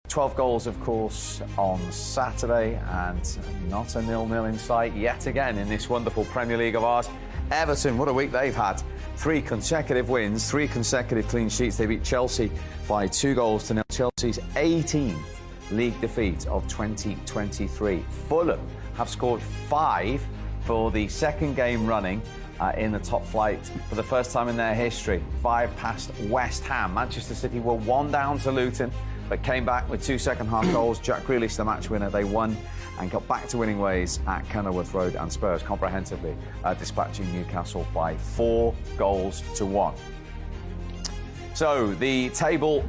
12 goals, of course, on Saturday, and not a 0-0 in sight yet again in this wonderful Premier League of ours. Everton, what a week they've had. 3 consecutive wins, 3 consecutive clean sheets. They beat Chelsea by 2-0. Chelsea's 18th league defeat of 2023. Fulham have scored 5 for the second game running in the top flight for the first time in their history. 5 past West Ham. Manchester City were 1 down to Luton, but came back with 2 second-half goals. Jack Grealish, the match winner. They won and got back to winning ways at Kenilworth Road, and Spurs comprehensively dispatching Newcastle by 4-1. So the table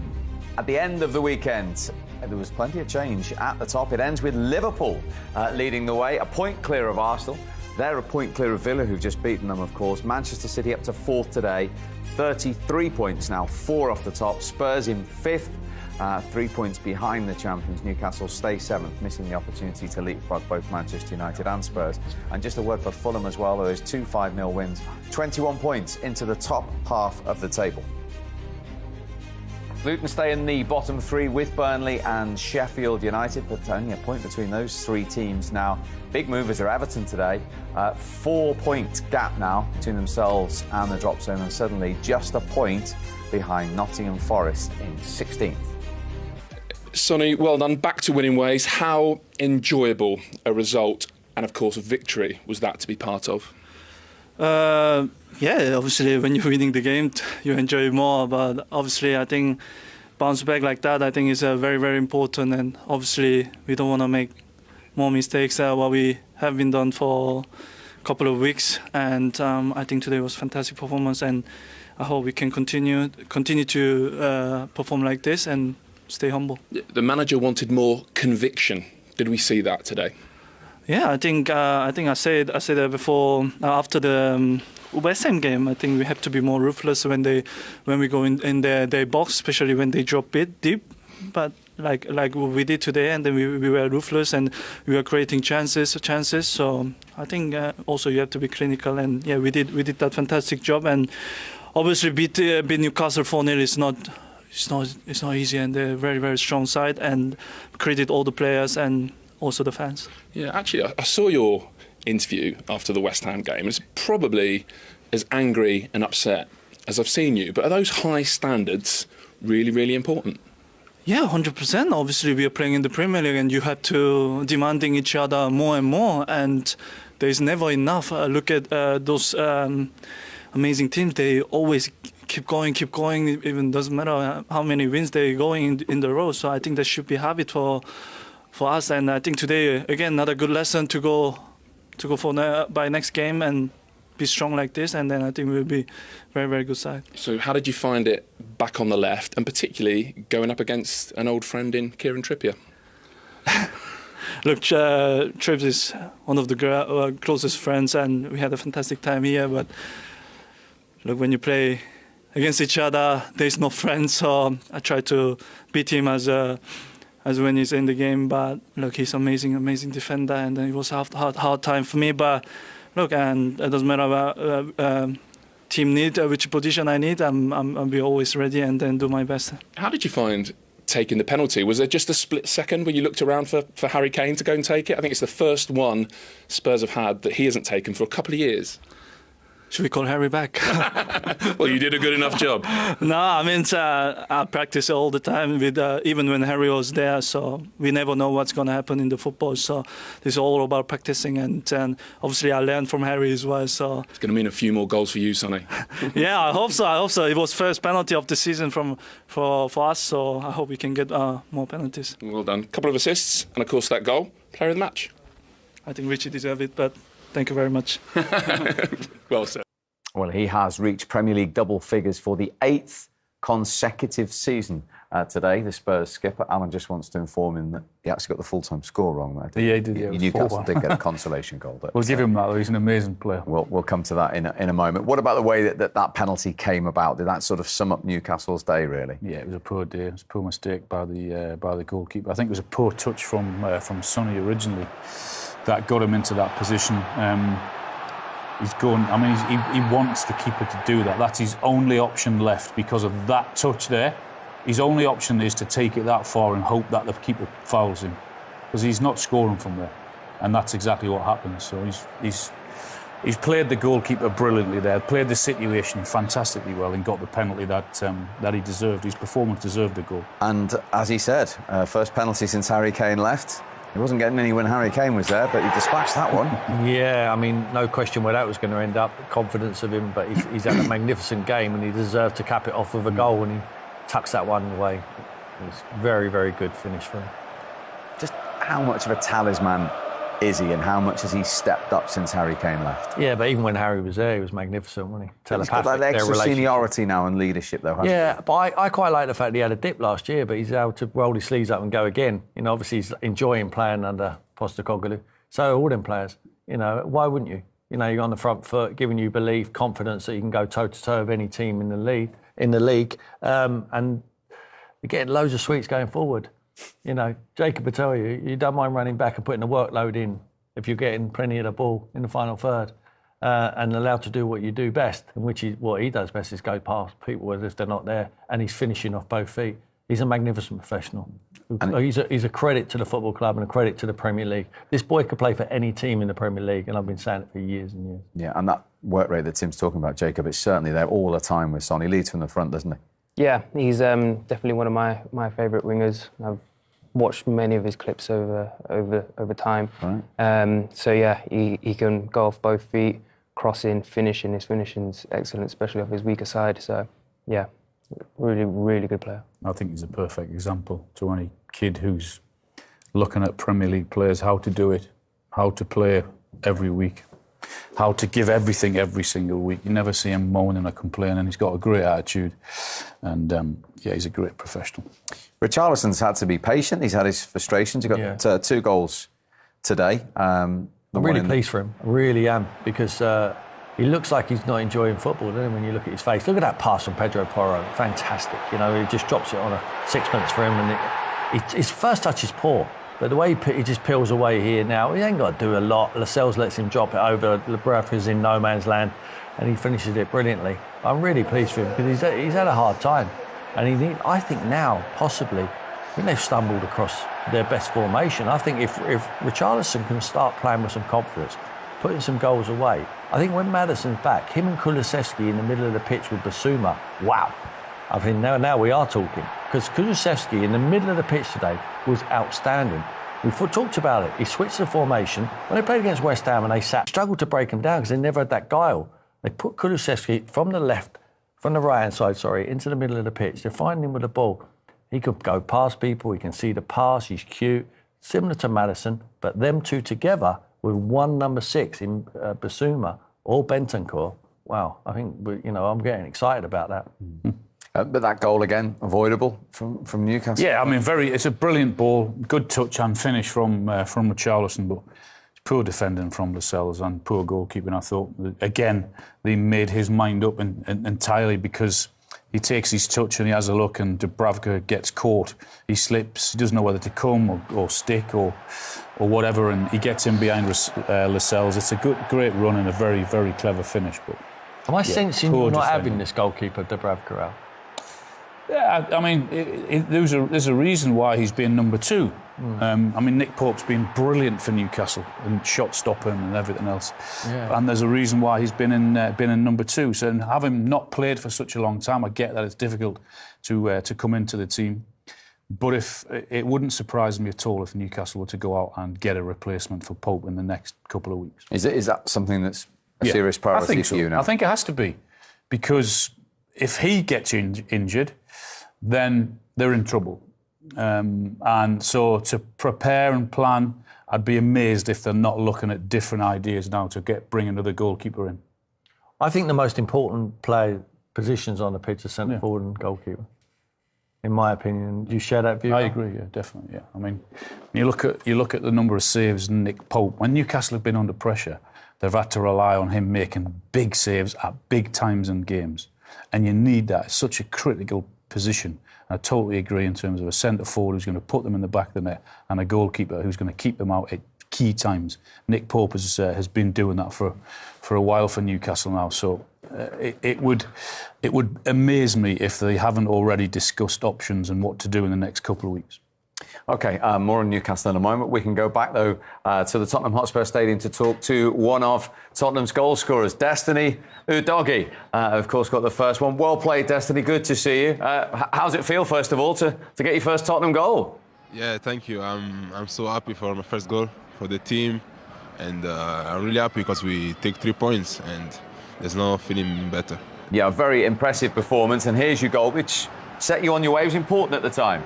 at the end of the weekend, there was plenty of change at the top. It ends with Liverpool leading the way, a point clear of Arsenal. They're a point clear of Villa, who've just beaten them, of course. Manchester City up to 4th today, 33 points now, 4 off the top. Spurs in 5th. 3 points behind the champions. Newcastle stay 7th, missing the opportunity to leapfrog both Manchester United and Spurs. And just a word for Fulham as well, those 2 5-0 wins. 21 points into the top half of the table. Luton stay in the bottom 3 with Burnley and Sheffield United, but only a point between those 3 teams now. Big movers are Everton today. 4-point gap now between themselves and the drop zone, and suddenly just a point behind Nottingham Forest in 16th. Sonny, well done. Back to winning ways. How enjoyable a result and, of course, a victory was that to be part of? Yeah, obviously, when you're winning the game, you enjoy it more. But obviously, I think bounce back like that, I think is very, very important. And obviously, we don't want to make more mistakes what we have been done for a couple of weeks. And I think today was a fantastic performance, and I hope we can continue to perform like this and stay humble. The manager wanted more conviction. Did we see that today? Yeah, I think I said that before after the West Ham game. I think we have to be more ruthless when we go in their box, especially when they drop it deep. But like we did today, and then we were ruthless and we were creating chances. So I think also you have to be clinical, and yeah, we did that fantastic job. And obviously beat Newcastle 4-0 is not. It's not easy, and they're a very, very strong side, and credit all the players and also the fans. Yeah, actually, I saw your interview after the West Ham game. It's probably as angry and upset as I've seen you, but are those high standards really, really important? Yeah, 100%. Obviously, we are playing in the Premier League, and you have to demanding each other more and more, and there's never enough. Look at those amazing teams. They always keep going. Even doesn't matter how many wins they're going in the row. So I think that should be a habit for us. And I think today, again, another good lesson to go for by next game and be strong like this. And then I think we'll be very, very good side. So how did you find it back on the left, and particularly going up against an old friend in Kieran Trippier? Look, Trips is one of the closest friends, and we had a fantastic time here. But look, when you play against each other, there's no friends. So I try to beat him as when he's in the game. But look, he's amazing defender, and it was a hard time for me. But look, and it doesn't matter about team need, which position I need. I'll be always ready and then do my best. How did you find taking the penalty? Was there just a split second when you looked around for Harry Kane to go and take it? I think it's the first one Spurs have had that he hasn't taken for a couple of years. Should we call Harry back? Well, you did a good enough job. No, I mean, I practice all the time, with even when Harry was there, so we never know what's going to happen in the football. So this is all about practicing, and obviously I learned from Harry as well. So it's going to mean a few more goals for you, Sonny. Yeah, I hope so. It was first penalty of the season for us, so I hope we can get more penalties. Well done. Couple of assists, and of course that goal. Player of the match. I think Richie deserved it, but thank you very much. Well said. Well, he has reached Premier League double figures for the 8th consecutive season today. The Spurs skipper, Alan, just wants to inform him that he actually got the full-time score wrong there. Yeah, he did. Yeah, Newcastle did get a consolation goal. We'll give him that, though. He's an amazing player. We'll come to that in a moment. What about the way that penalty came about? Did that sort of sum up Newcastle's day, really? Yeah, it was a poor day. It was a poor mistake by the goalkeeper. I think it was a poor touch from Sonny originally that got him into that position. He's going. I mean, he wants the keeper to do that. That's his only option left because of that touch there. his only option is to take it that far and hope that the keeper fouls him, because he's not scoring from there, and that's exactly what happens. So he's played the goalkeeper brilliantly there, played the situation fantastically well, and got the penalty that he deserved. His performance deserved the goal. And as he said, first penalty since Harry Kane left. He wasn't getting any when Harry Kane was there, but he dispatched that one. Yeah, I mean, no question where that was going to end up. The confidence of him, but he's had a magnificent game, and he deserved to cap it off with a goal, and he tucks that one away. It was very, very good finish for him. Just how much of a talisman is he, and how much has he stepped up since Harry Kane left? Yeah, but even when Harry was there, he was magnificent, wasn't he? He's got that extra seniority now and leadership, though, hasn't he? But I quite like the fact that he had a dip last year, but he's able to roll his sleeves up and go again. You know, obviously he's enjoying playing under Postecoglou. So all them players, you know, why wouldn't you? You know, you're on the front foot, giving you belief, confidence that you can go toe-to-toe with any team in the league, and you're getting loads of sweets going forward. You know, Jacob will tell you, you don't mind running back and putting the workload in if you're getting plenty of the ball in the final third and allowed to do what you do best, and which is what he does best, is go past people as if they're not there, and he's finishing off both feet. He's a magnificent professional. He's a credit to the football club and a credit to the Premier League. This boy could play for any team in the Premier League, and I've been saying it for years and years. Yeah, and that work rate that Tim's talking about, Jacob, it's certainly there all the time with Son. He leads from the front, doesn't he? Yeah, he's definitely one of my favourite wingers. I've watched many of his clips over time. Right. So yeah, he can go off both feet, crossing, finishing. His finishing's excellent, especially off his weaker side. So yeah, really, really good player. I think he's a perfect example to any kid who's looking at Premier League players, how to do it, how to play every week, how to give everything every single week. You never see him moaning or complaining. He's got a great attitude, and yeah, he's a great professional. Richarlison's had to be patient. He's had his frustrations. He got 2 goals today. I'm really pleased for him. I really am, because he looks like he's not enjoying football, doesn't he, when you look at his face. Look at that pass from Pedro Porro. Fantastic. You know, he just drops it on a sixpence for him, and his first touch is poor. But the way he just peels away here now, he ain't got to do a lot. Lascelles lets him drop it over. Dubravka's in no man's land, and he finishes it brilliantly. I'm really pleased for him, because he's had a hard time. And I think now, possibly, I think they've stumbled across their best formation. I think if Richarlison can start playing with some confidence, putting some goals away, I think when Maddison's back, him and Kulusevski in the middle of the pitch with Basuma, wow. I think now we are talking. Because Kulusevski in the middle of the pitch today was outstanding. We talked about it. He switched the formation. When they played against West Ham and they struggled to break him down because they never had that guile. They put Kulusevski from the right-hand side, into the middle of the pitch. They're finding him with the ball. He could go past people. He can see the pass. He's cute. Similar to Maddison, but them two together with one number 6 in Basuma or Bentancur. Wow, I think I'm getting excited about that. Mm-hmm. But that goal again, avoidable from Newcastle. Yeah, I mean, it's a brilliant ball, good touch and finish from Richarlison, but poor defending from Lascelles and poor goalkeeping. I thought again they made his mind up entirely, because he takes his touch and he has a look, and Dubravka gets caught. He slips. He doesn't know whether to come or stick or whatever, and he gets in behind Lascelles. It's a great run and a very, very clever finish. But am I sensing you're not having this goalkeeper, Dubravka, out? Yeah, I mean, there's a reason why he's been number 2. I mean, Nick Pope's been brilliant for Newcastle and shot stopping and everything else. Yeah. And there's a reason why he's been in number 2. So having not played for such a long time, I get that it's difficult to come into the team. But it wouldn't surprise me at all if Newcastle were to go out and get a replacement for Pope in the next couple of weeks. Is that something that's a serious priority for you now? I think it has to be, because if he gets injured, then they're in trouble. And so to prepare and plan, I'd be amazed if they're not looking at different ideas now to bring another goalkeeper in. I think the most important positions on the pitch are centre forward and goalkeeper, in my opinion. Do you share that view? I agree, yeah, definitely, yeah. I mean, you look at the number of saves Nick Pope. When Newcastle have been under pressure, they've had to rely on him making big saves at big times in games. And you need that. It's such a critical position. I totally agree in terms of a centre forward who's going to put them in the back of the net and a goalkeeper who's going to keep them out at key times. Nick Pope has been doing that for a while for Newcastle now. So it would amaze me if they haven't already discussed options and what to do in the next couple of weeks. OK, more on Newcastle in a moment. We can go back, though, to the Tottenham Hotspur Stadium to talk to one of Tottenham's goal scorers, Destiny Udogie. Of course, got the first one. Well played, Destiny. Good to see you. How's it feel, first of all, to get your first Tottenham goal? Yeah, thank you. I'm so happy for my first goal for the team. And I'm really happy because we take 3 points and there's no feeling better. Yeah, a very impressive performance. And here's your goal, which set you on your way. It was important at the time.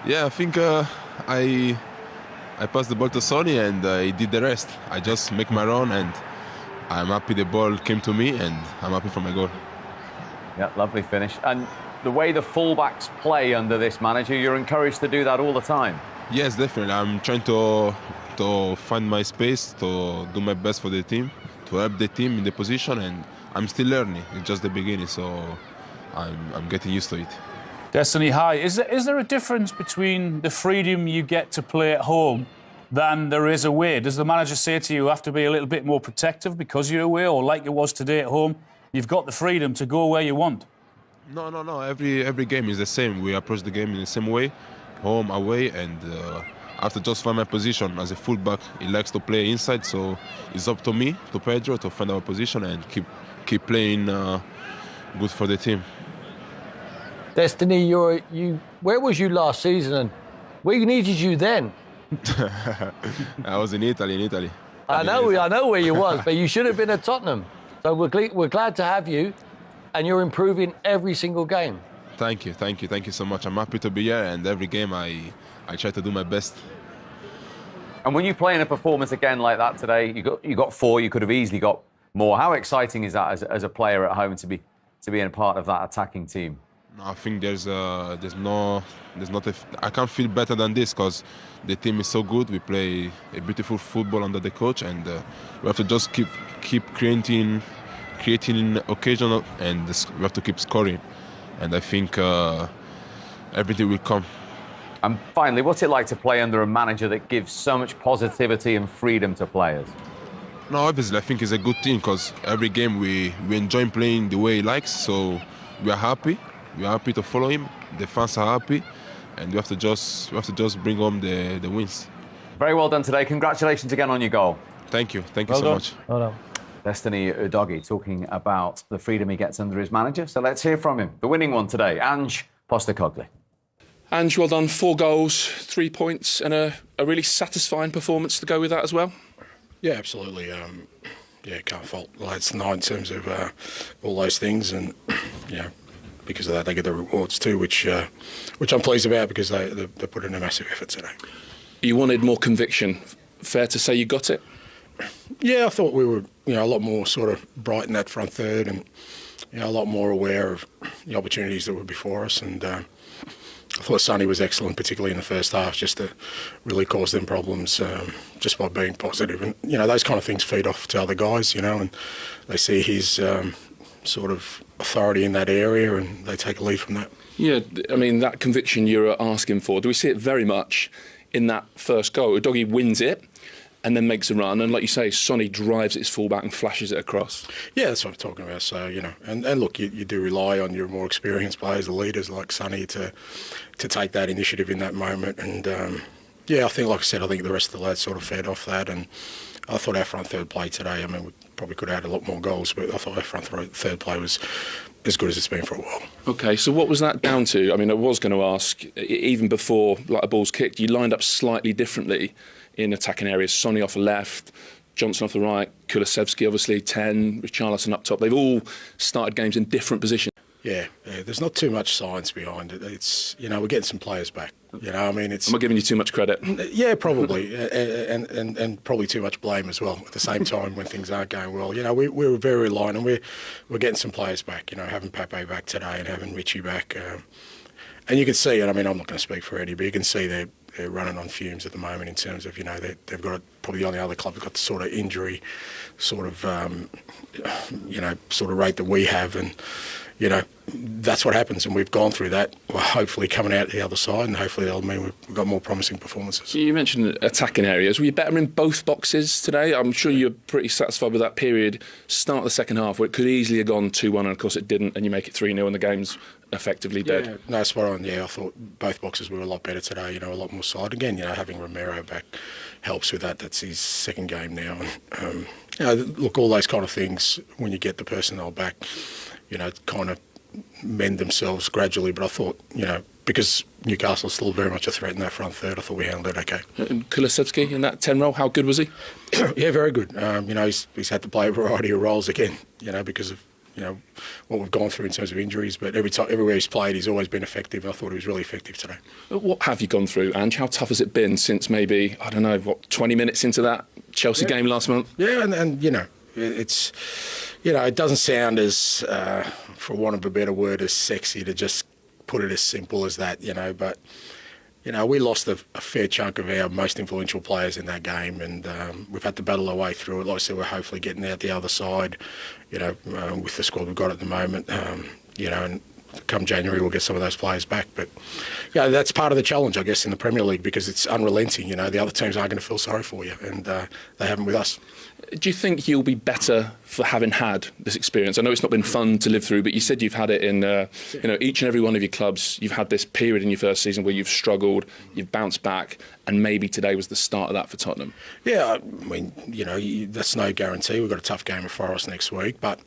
Yeah, I think I passed the ball to Sonny and he did the rest. I just make my run and I'm happy the ball came to me and I'm happy for my goal. Yeah, lovely finish. And the way the fullbacks play under this manager, you're encouraged to do that all the time. Yes, definitely. I'm trying to find my space, to do my best for the team, to help the team in the position, and I'm still learning. It's just the beginning, so I'm getting used to it. Destiny, hi. Is there a difference between the freedom you get to play at home than there is away? Does the manager say to you have to be a little bit more protective because you're away, or like it was today at home, you've got the freedom to go where you want? No. Every game is the same. We approach the game in the same way, home, away, and I have to just find my position. As a fullback, he likes to play inside, so it's up to me, to Pedro, to find our position and keep playing good for the team. Destiny, where was you last season? And we needed you then. I was in Italy. I know where you was, but you should have been at Tottenham. So we're glad to have you, and you're improving every single game. Thank you so much. I'm happy to be here, and every game I try to do my best. And when you play in a performance again like that today, you got 4. You could have easily got more. How exciting is that as a player at home to be in a part of that attacking team? No, I think I can't feel better than this because the team is so good. We play a beautiful football under the coach, and we have to just keep creating occasion, and we have to keep scoring. And I think everything will come. And finally, what's it like to play under a manager that gives so much positivity and freedom to players? No, obviously, I think it's a good team because every game we enjoy playing the way he likes. So we are happy. We are happy to follow him. The fans are happy, and we have to just bring home the wins. Very well done today. Congratulations again on your goal. Thank you so much. Well done. Destiny Udogie talking about the freedom he gets under his manager. So let's hear from him. The winning one today, Ange Postecoglou. Ange, well done. 4 goals, 3 points, and a really satisfying performance to go with that as well. Yeah, absolutely. Can't fault the lads tonight in terms of all those things, and because of that they get the rewards too, which I'm pleased about because they put in a massive effort today. You wanted more conviction. Fair to say you got it? Yeah, I thought we were a lot more sort of bright in that front third, and a lot more aware of the opportunities that were before us, and I thought Sonny was excellent, particularly in the first half, just to really cause them problems just by being positive. And, those kind of things feed off to other guys, and they see his sort of authority in that area and they take a lead from that. Yeah, I mean, that conviction you're asking for, do we see it very much in that first goal? Udogie wins it and then makes a run, and like you say, Sonny drives his fullback and flashes it across. Yeah, that's what I'm talking about. So, and look, you do rely on your more experienced players, the leaders like Sonny, to take that initiative in that moment. And, I think, like I said, I think the rest of the lads sort of fed off that. And I thought our front third play today, I mean, we probably could have had a lot more goals, but I thought our front third play was as good as it's been for a while. OK, so what was that down to? I mean, I was going to ask, even before a ball's kicked, you lined up slightly differently in attacking areas. Sonny off the left, Johnson off the right, Kulusevski obviously 10, Richarlison up top. They've all started games in different positions. Yeah, there's not too much science behind it. It's we're getting some players back. I mean, it's. Am I giving you too much credit? Yeah, probably, and probably too much blame as well. At the same time, when things aren't going well, we were very reliant, and we're getting some players back. Having Pepe back today and having Richie back. And you can see it. I mean, I'm not going to speak for Eddie, but you can see they're running on fumes at the moment in terms of, they've got probably the only other club that's got the sort of injury sort of, sort of rate that we have. And, that's what happens. And we've gone through that. We're hopefully coming out the other side, and hopefully that'll mean we've got more promising performances. You mentioned attacking areas. Were you better in both boxes today? I'm sure you're pretty satisfied with that period. Start of the second half where it could easily have gone 2-1, and of course it didn't, and you make it 3-0 and the game's effectively dead. Yeah, no, spot on. Yeah, I thought both boxes were a lot better today, a lot more solid. Again, having Romero back helps with that. That's his second game now. And, look, all those kind of things, when you get the personnel back, kind of mend themselves gradually. But I thought, because Newcastle's still very much a threat in that front third, I thought we handled it okay. And Kulusevski in that 10 role, how good was he? Yeah, very good. He's had to play a variety of roles again, because of what we've gone through in terms of injuries. But everywhere he's played, he's always been effective. I thought he was really effective today. What have you gone through, Ange? How tough has it been since maybe, 20 minutes into that Chelsea game last month? Yeah, and it's, it doesn't sound as, for want of a better word, as sexy to just put it as simple as that, but, we lost a fair chunk of our most influential players in that game, and we've had to battle our way through it. Like I said, we're hopefully getting out the other side, with the squad we've got at the moment, and come January we'll get some of those players back. But, that's part of the challenge, I guess, in the Premier League, because it's unrelenting. The other teams aren't going to feel sorry for you, and they haven't with us. Do you think you'll be better for having had this experience? I know it's not been fun to live through, but you said you've had it in, each and every one of your clubs. You've had this period in your first season where you've struggled, you've bounced back, and maybe today was the start of that for Tottenham. Yeah, I mean, that's no guarantee. We've got a tough game of Forest next week, but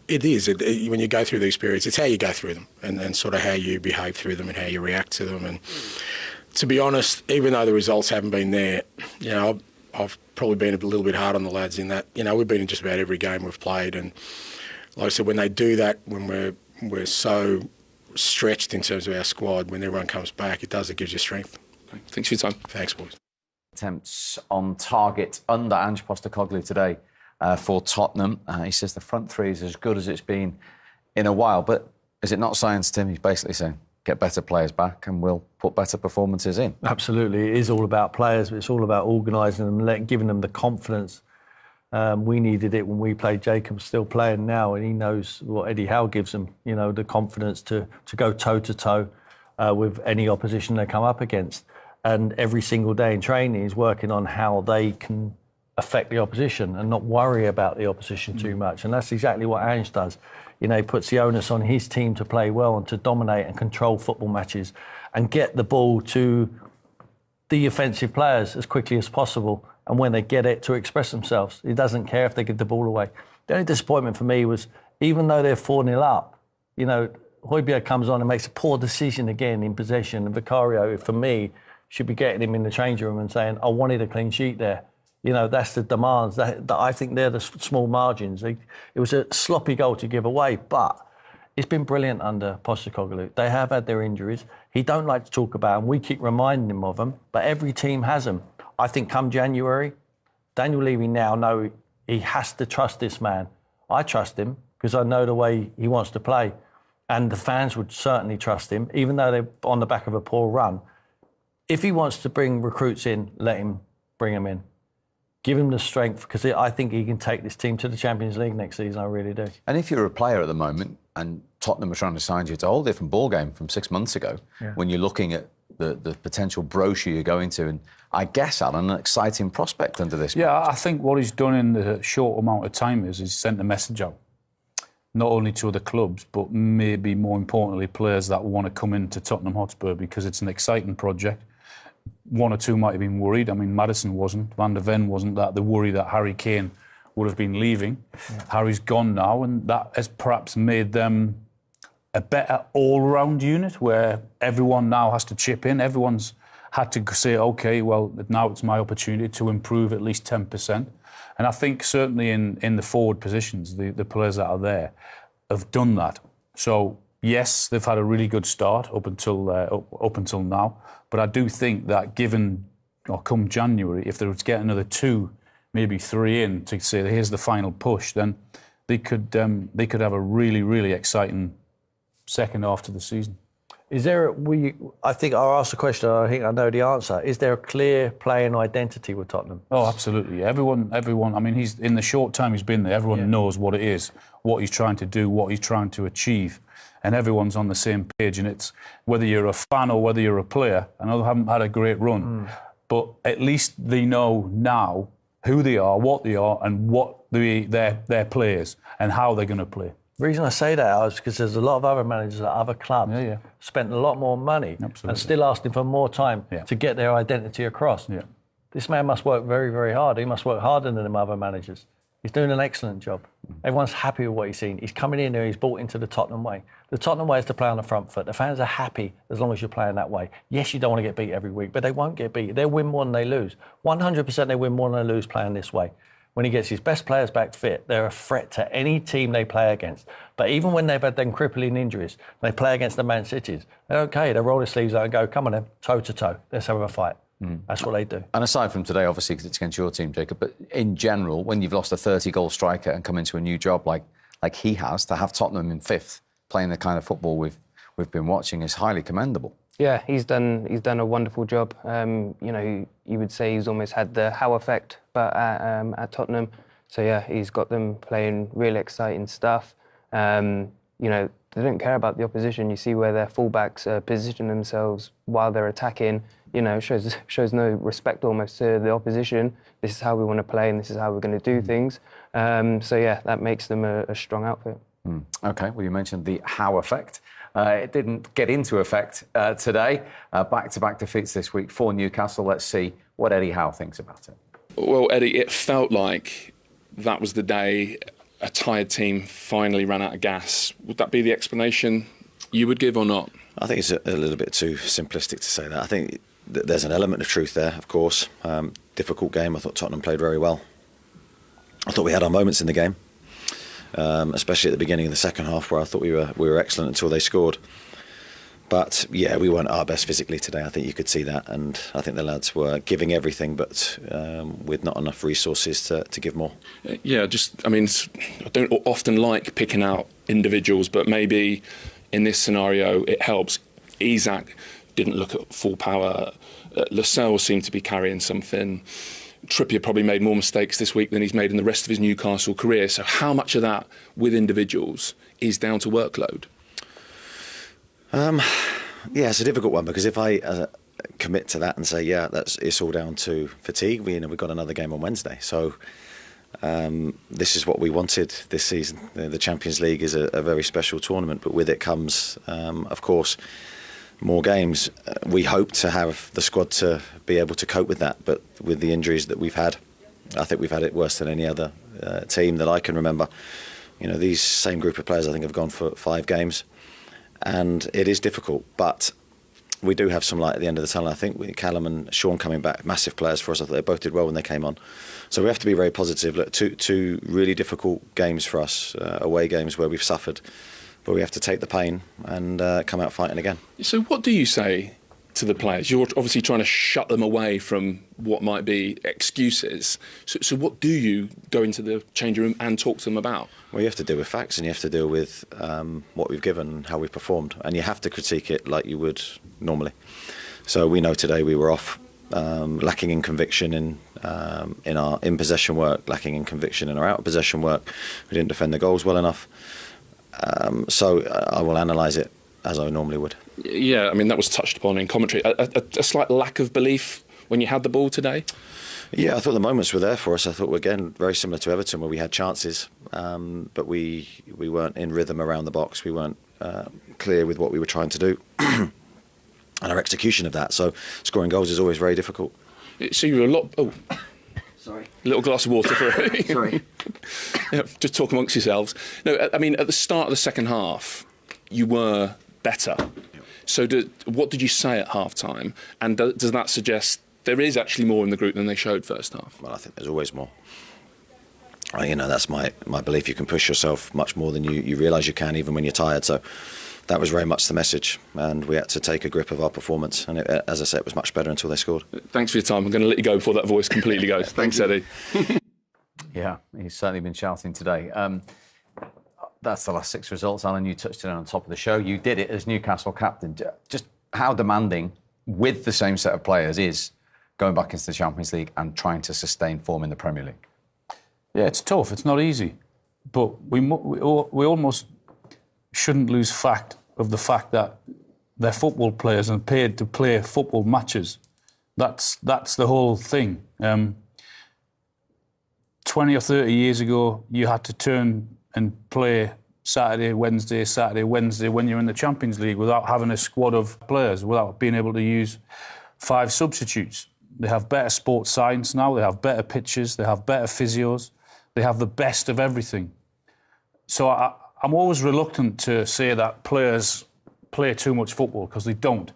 it is. When you go through these periods, it's how you go through them, and sort of how you behave through them and how you react to them. And to be honest, even though the results haven't been there, I've probably been a little bit hard on the lads in that, we've been in just about every game we've played. And like I said, when they do that, when we're so stretched in terms of our squad, when everyone comes back, it gives you strength. Thanks for your time. Thanks, boys. Attempts on target under Ange Postecoglou today for Tottenham. He says the front three is as good as it's been in a while. But is it not science, Tim? He's basically saying, get better players back and we'll put better performances in. Absolutely. It is all about players, but it's all about organising them, giving them the confidence. We needed it when we played. Jacob's still playing now, and he knows what Eddie Howe gives them, the confidence to go toe-to-toe with any opposition they come up against. And every single day in training he's working on how they can affect the opposition and not worry about the opposition too much. And that's exactly what Ange does. He puts the onus on his team to play well and to dominate and control football matches and get the ball to the offensive players as quickly as possible. And when they get it, to express themselves. He doesn't care if they give the ball away. The only disappointment for me was, even though they're 4-0 up, Højbjerg comes on and makes a poor decision again in possession. And Vicario, for me, should be getting him in the change room and saying, I wanted a clean sheet there. That's the demands. That I think they're the small margins. It was a sloppy goal to give away, but it's been brilliant under Postecoglou. They have had their injuries. He don't like to talk about them. We keep reminding him of them, but every team has them. I think come January, Daniel Levy now know he has to trust this man. I trust him because I know the way he wants to play, and the fans would certainly trust him, even though they're on the back of a poor run. If he wants to bring recruits in, let him bring them in. Give him the strength, because I think he can take this team to the Champions League next season. I really do. And if you're a player at the moment and Tottenham are trying to sign you, it's a whole different ballgame from 6 months ago when you're looking at the potential brochure you're going to. And I guess, Alan, an exciting prospect under this. Yeah, I think what he's done in the short amount of time is he's sent a message out, not only to other clubs, but maybe more importantly, players that want to come into Tottenham Hotspur, because it's an exciting project. One or two might have been worried. I mean, Maddison wasn't, Van der Ven wasn't, that the worry that Harry Kane would have been leaving. Yeah. Harry's gone now, and that has perhaps made them a better all-round unit where everyone now has to chip in. Everyone's had to say, OK, well, now it's my opportunity to improve at least 10%. And I think certainly in the forward positions, the players that are there have done that. So, yes, they've had a really good start up until now. But I do think that come January, if they were to get another 2, maybe 3 in to say here's the final push, then they could have a really, really exciting second half to the season. Is there? I think I asked the question. I think I know the answer. Is there a clear playing identity with Tottenham? Oh, absolutely. Everyone. I mean, he's in the short time he's been there. Everyone knows what it is, what he's trying to do, what he's trying to achieve, and everyone's on the same page. And it's whether you're a fan or whether you're a player. I know they haven't had a great run, but at least they know now who they are, what they are, and what their players and how they're going to play. The reason I say that is because there's a lot of other managers at other clubs spent a lot more money and still asking for more time to get their identity across. Yeah. This man must work very, very hard. He must work harder than them other managers. He's doing an excellent job. Everyone's happy with what he's seen. He's coming in there, he's bought into the Tottenham way. The Tottenham way is to play on the front foot. The fans are happy as long as you're playing that way. Yes, you don't want to get beat every week, but they won't get beat. They'll win more than they lose. 100% they win more than they lose playing this way. When he gets his best players back fit, they're a threat to any team they play against. But even when they've had them crippling injuries, they play against the Man Cities, they're okay. They roll their sleeves out and go, come on then, toe-to-toe. Let's have a fight. That's what they do. And aside from today, obviously, because it's against your team, Jacob, but in general, when you've lost a 30-goal striker and come into a new job like he has, to have Tottenham in fifth, playing the kind of football we've been watching is highly commendable. Yeah, he's done a wonderful job. You know, you would say he's almost had the Howe effect, but at Tottenham. So yeah, he's got them playing really exciting stuff. You know, they don't care about the opposition. You see where their fullbacks position themselves while they're attacking. You know, shows no respect almost to the opposition. This is how we want to play, and this is how we're going to do things. So yeah, that makes them a strong outfit. OK, well, you mentioned the Howe effect. It didn't get into effect today. Back-to-back defeats this week for Newcastle. Let's see what Eddie Howe thinks about it. Well, Eddie, it felt like that was the day a tired team finally ran out of gas. Would that be the explanation you would give or not? I think it's a little bit too simplistic to say that. I think there's an element of truth there, of course. Difficult game. I thought Tottenham played very well. I thought we had our moments in the game. Especially at the beginning of the second half, where I thought we were excellent until they scored. But yeah, we weren't our best physically today. I think you could see that, and I think the lads were giving everything, but with not enough resources to give more. Yeah, I don't often like picking out individuals, but maybe in this scenario it helps. Isak didn't look at full power. Lascelles seemed to be carrying something. Trippier probably made more mistakes this week than he's made in the rest of his Newcastle career. So how much of that with individuals is down to workload? Yeah, it's a difficult one, because if I commit to that and say, it's all down to fatigue, we've got another game on Wednesday. So this is what we wanted this season. The Champions League is a very special tournament, but with it comes, of course, more games. We hope to have the squad to be able to cope with that, but with the injuries that we've had, I think we've had it worse than any other team that I can remember. You know, these same group of players I think have gone for 5 games, and it is difficult, but we do have some light at the end of the tunnel. I think with Callum and Sean coming back, massive players for us. I thought they both did well when they came on. So we have to be very positive. Look, two really difficult games for us, away games where we've suffered. But we have to take the pain and come out fighting again. So what do you say to the players? You're obviously trying to shut them away from what might be excuses. So what do you go into the changing room and talk to them about? Well, you have to deal with facts, and you have to deal with what we've given and how we've performed. And you have to critique it like you would normally. So we know today we were off, lacking in conviction in our in-possession work, lacking in conviction in our out-of-possession work. We didn't defend the goals well enough. So I will analyse it as I normally would. Yeah, I mean, that was touched upon in commentary. A slight lack of belief when you had the ball today? Yeah, I thought the moments were there for us. I thought, again, very similar to Everton, where we had chances, but we weren't in rhythm around the box. We weren't clear with what we were trying to do and our execution of that. So scoring goals is always very difficult. So you were a lot... Oh. Sorry. A little glass of water for Sorry. Yeah, just talk amongst yourselves. No, I mean, at the start of the second half, you were better. Yep. So what did you say at half-time? And does that suggest there is actually more in the group than they showed first half? Well, I think there's always more. You know, that's my belief. You can push yourself much more than you realise you can, even when you're tired. So that was very much the message, and we had to take a grip of our performance. And as I said, it was much better until they scored. Thanks for your time. I'm going to let you go before that voice completely goes. Thanks, Eddie. Yeah, he's certainly been shouting today. That's the last 6 results, Alan. You touched it on top of the show. You did it as Newcastle captain. Just how demanding, with the same set of players, is going back into the Champions League and trying to sustain form in the Premier League? Yeah, it's tough. It's not easy. But we almost shouldn't lose fact of the fact that they're football players and paid to play football matches. That's the whole thing. 20 or 30 years ago, you had to turn and play Saturday, Wednesday when you're in the Champions League without having a squad of players, without being able to use 5 substitutes. They have better sports science now, they have better pitches, they have better physios, they have the best of everything. So I'm always reluctant to say that players play too much football, because they don't.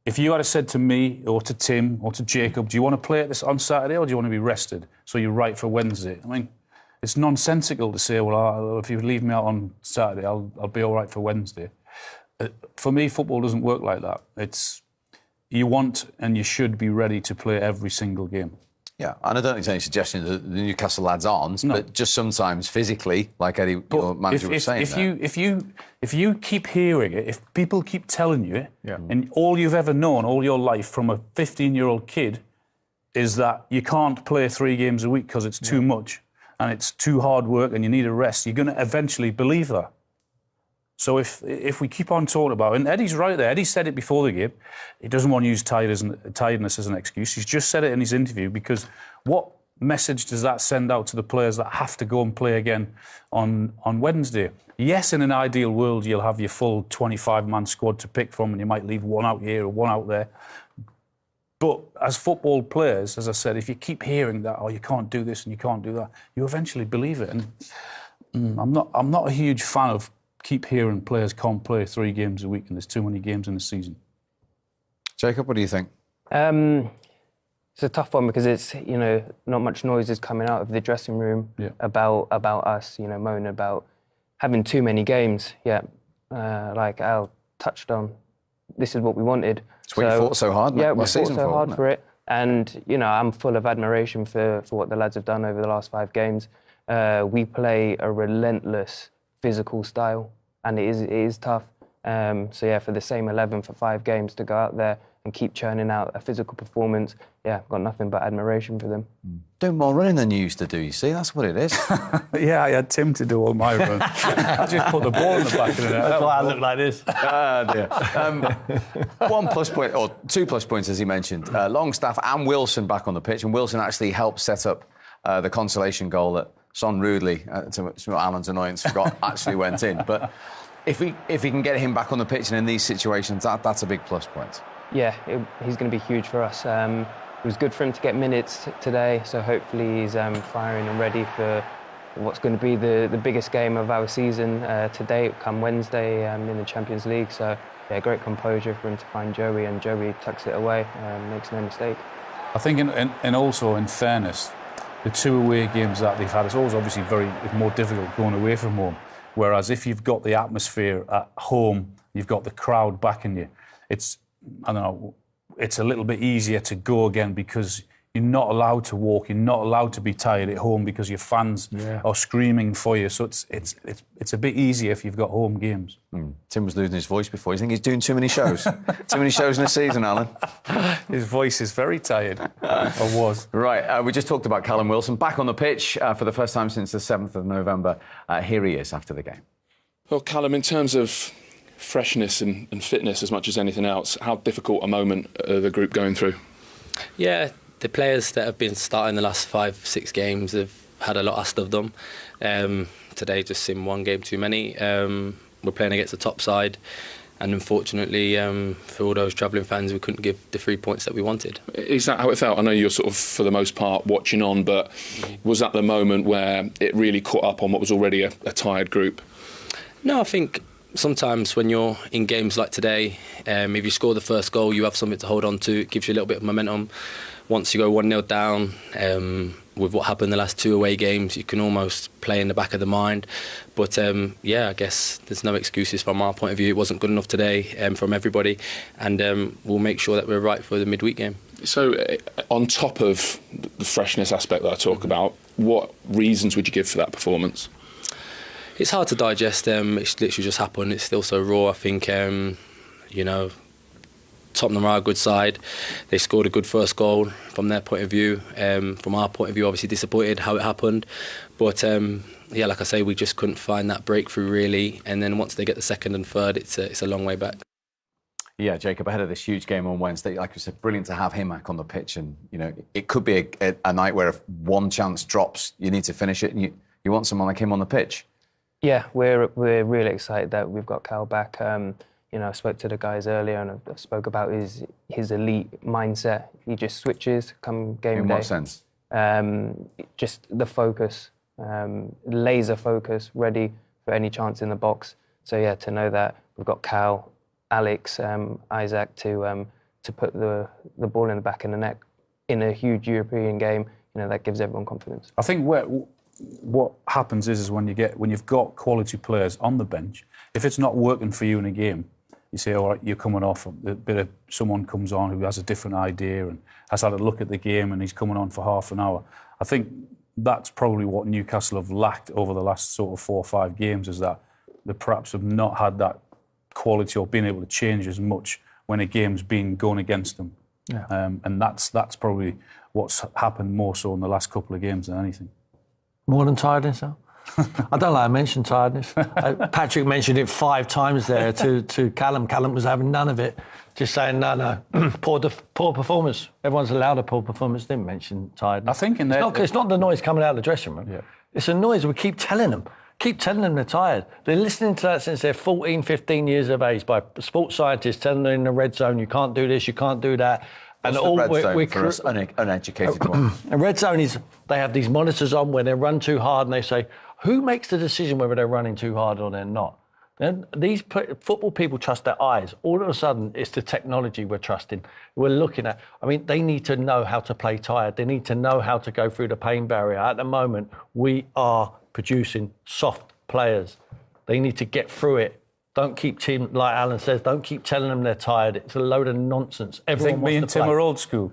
If you had said to me or to Tim or to Jacob, do you want to play this on Saturday or do you want to be rested so you're right for Wednesday? I mean, it's nonsensical to say, well, if you leave me out on Saturday, I'll be all right for Wednesday. For me, football doesn't work like that. You want and you should be ready to play every single game. Yeah, and I don't think there's any suggestion that the Newcastle lads aren't, but just sometimes physically, like Eddie, your manager was saying. If you keep hearing it, if people keep telling you it, and all you've ever known all your life from a 15-year-old kid is that you can't play 3 games a week because it's too much and it's too hard work and you need a rest, you're going to eventually believe that. So if we keep on talking about it, and Eddie's right there, Eddie said it before the game, he doesn't want to use tiredness as an excuse. He's just said it in his interview, because what message does that send out to the players that have to go and play again on Wednesday? Yes, in an ideal world, you'll have your full 25-man squad to pick from and you might leave one out here or one out there. But as football players, as I said, if you keep hearing that, oh, you can't do this and you can't do that, you eventually believe it. And I'm not a huge fan of keep hearing players can't play 3 games a week and there's too many games in the season. Jacob, what do you think? It's a tough one, because it's, not much noise is coming out of the dressing room about us, moaning about having too many games. Like Al touched on, this is what we wanted. It's what you fought so hard. Yeah, we fought so hard for it. And, I'm full of admiration for what the lads have done over the last 5 games. We play a relentless physical style, and it is tough. For the same 11 for 5 games to go out there and keep churning out a physical performance, I've got nothing but admiration for them. Do more running than you used to do, you see, that's what it is. I had Tim to do all my run. I just put the ball in the back of the net. That's why I look like this. Dear. 1 plus point, or 2 plus points, as he mentioned. Longstaff and Wilson back on the pitch, and Wilson actually helped set up the consolation goal that Son rudely, to Alan's annoyance, forgot actually went in. But if we can get him back on the pitch and in these situations, that's a big plus point. Yeah, he's going to be huge for us. It was good for him to get minutes today, so hopefully he's firing and ready for what's going to be the biggest game of our season to date, come Wednesday in the Champions League. So, great composure for him to find Joey, and Joey tucks it away, makes no mistake. I think, and also in fairness, the 2 away games that they've had, it's always obviously it's more difficult going away from home. Whereas if you've got the atmosphere at home, you've got the crowd backing you, it's a little bit easier to go again, because you're not allowed to walk, you're not allowed to be tired at home because your fans are screaming for you. So it's a bit easier if you've got home games. Tim was losing his voice before. You think he's doing too many shows? Too many shows in a season, Alan? His voice is very tired, or was. Right, we just talked about Callum Wilson back on the pitch for the first time since the 7th of November. Here he is after the game. Well, Callum, in terms of freshness and fitness as much as anything else, how difficult a moment are the group going through? Yeah, the players that have been starting the last 5-6 games have had a lot asked of them. Today just seemed 1 game too many. We're playing against the top side, and unfortunately for all those travelling fans, we couldn't give the 3 points that we wanted. Is that how it felt? I know you're sort of, for the most part, watching on, but was that the moment where it really caught up on what was already a tired group? No, I think sometimes when you're in games like today, if you score the first goal, you have something to hold on to. It gives you a little bit of momentum. Once you go 1-0 down, with what happened the last 2 away games, you can almost play in the back of the mind. But I guess there's no excuses from our point of view. It wasn't good enough today from everybody, and we'll make sure that we're right for the midweek game. So on top of the freshness aspect that I talk about, what reasons would you give for that performance? It's hard to digest. It's literally just happened. It's still so raw. I think, you know, Tottenham are a good side. They scored a good first goal from their point of view. From our point of view, obviously disappointed how it happened. But yeah, like I say, we just couldn't find that breakthrough really. And then once they get the second and third, it's a long way back. Yeah, Jacob, ahead of this huge game on Wednesday, like you said, brilliant to have him back on the pitch. And, you know, it could be a night where if one chance drops, you need to finish it and you want someone like him on the pitch. Yeah, we're really excited that we've got Cal back. You know, I spoke to the guys earlier and I spoke about his elite mindset. He just switches come game day. In what sense? Just the focus, laser focus, ready for any chance in the box. So yeah, to know that we've got Cal, Alex, Isaac to put the ball in the back of the net in a huge European game, you know, that gives everyone confidence. I think what happens is when you've got quality players on the bench, if it's not working for you in a game, you say, all right, you're coming off, someone comes on who has a different idea and has had a look at the game and he's coming on for half an hour. I think that's probably what Newcastle have lacked over the last sort of 4 or 5 games, is that they perhaps have not had that quality or been able to change as much when a game's been going against them. Yeah. And that's probably what's happened more so in the last couple of games than anything. More than tiredness, though? I don't like to mention tiredness. Patrick mentioned it 5 times there to Callum. Callum was having none of it, just saying, no, poor performance. Everyone's allowed a poor performance, didn't mention tiredness. I think it's not the noise coming out of the dressing room. Yeah. It's a noise we keep telling them. Keep telling them they're tired. They're listening to that since they're 14, 15 years of age by sports scientists telling them in the red zone, you can't do this, you can't do that. And all the red zone for us uneducated ones? A red zone is, they have these monitors on where they run too hard and they say, who makes the decision whether they're running too hard or they're not? Then these football people trust their eyes. All of a sudden, it's the technology we're trusting. We're looking at, I mean, they need to know how to play tired. They need to know how to go through the pain barrier. At the moment, we are producing soft players. They need to get through it. Don't keep like Alan says, don't keep telling them they're tired. It's a load of nonsense. Everyone wants to play. You think me and Tim are old school?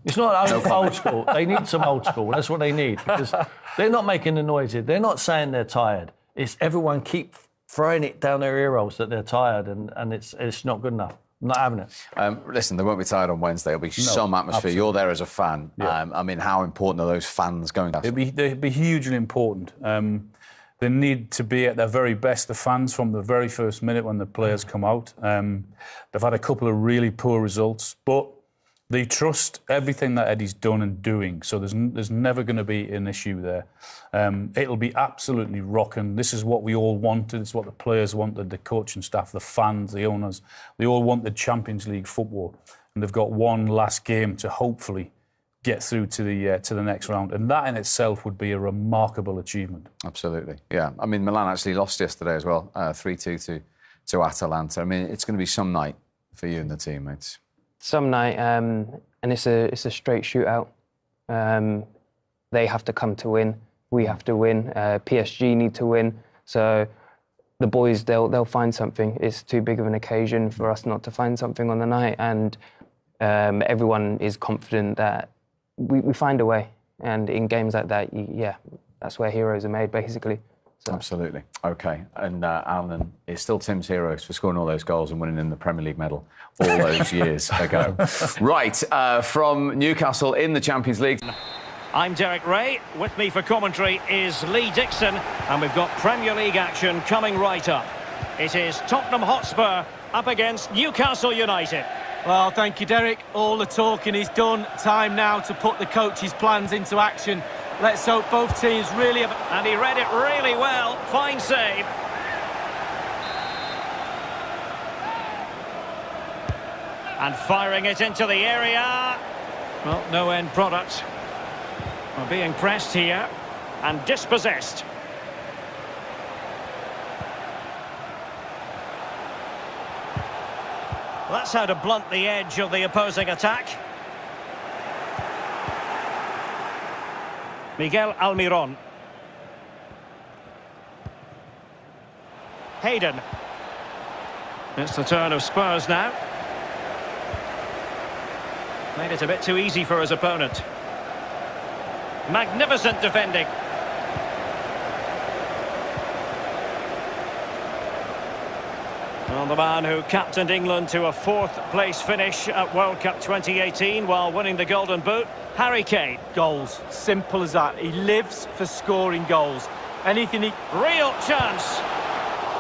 It's not old school. They need some old school. That's what they need, because they're not making the noises. They're not saying they're tired. It's everyone keep throwing it down their ear holes that they're tired, and it's not good enough. I'm not having it. Listen, they won't be tired on Wednesday. There'll be some atmosphere. Absolutely. You're there as a fan. Yeah. I mean, how important are those fans going to? They'd be hugely important. They need to be at their very best, the fans, from the very first minute when the players come out. They've had a couple of really poor results, but they trust everything that Eddie's done and doing, so there's never going to be an issue there. It'll be absolutely rocking. This is what we all wanted. It's what the players wanted, the coaching staff, the fans, the owners. They all wanted Champions League football, and they've got one last game to hopefully get through to the next round, and that in itself would be a remarkable achievement. Absolutely, yeah. I mean, Milan actually lost yesterday as well, 3-2 to Atalanta. I mean, it's going to be some night for you and the teammates. Some night, and it's a straight shootout. They have to come to win. We have to win. PSG need to win. So the boys, they'll find something. It's too big of an occasion for us not to find something on the night, and everyone is confident that we find a way, and in games like that, that's where heroes are made, basically. So. Absolutely. OK. And Alan, it's still Tim's heroes for scoring all those goals and winning in the Premier League medal all those years ago. Right, from Newcastle in the Champions League. I'm Derek Ray. With me for commentary is Lee Dixon, and we've got Premier League action coming right up. It is Tottenham Hotspur up against Newcastle United. Well, thank you, Derek. All the talking is done. Time now to put the coach's plans into action. Let's hope both teams really have... And he read it really well. Fine save. And firing it into the area. Well, no end product. We're being pressed here and dispossessed. That's how to blunt the edge of the opposing attack. Miguel Almiron. Hayden. It's the turn of Spurs now. Made it a bit too easy for his opponent. Magnificent defending. Well, the man who captained England to a 4th place finish at World Cup 2018 while winning the Golden Boot, Harry Kane. Goals, simple as that. He lives for scoring goals. Anything he... Real chance.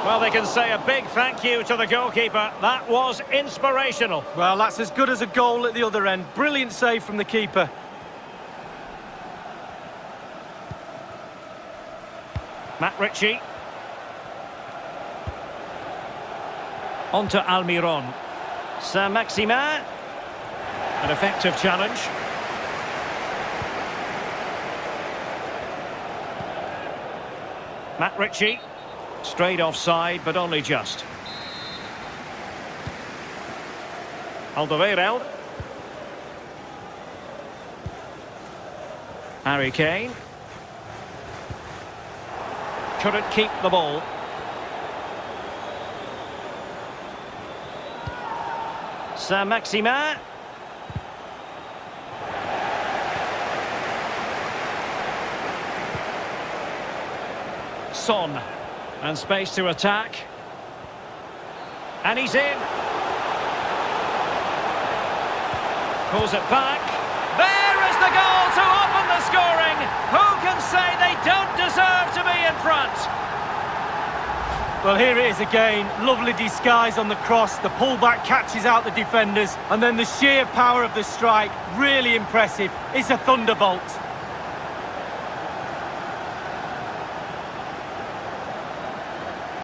Well, they can say a big thank you to the goalkeeper. That was inspirational. Well, that's as good as a goal at the other end. Brilliant save from the keeper. Matt Ritchie. On to Almiron. Saint-Maximin. An effective challenge. Matt Ritchie. Straight offside, but only just. Alderweireld. Harry Kane. Couldn't keep the ball. Saint-Maximin. Son. And space to attack. And he's in. Pulls it back. There is the goal to open the scoring. Who can say they don't deserve to be in front? Well, here it is again. Lovely disguise on the cross. The pullback catches out the defenders. And then the sheer power of the strike. Really impressive. It's a thunderbolt.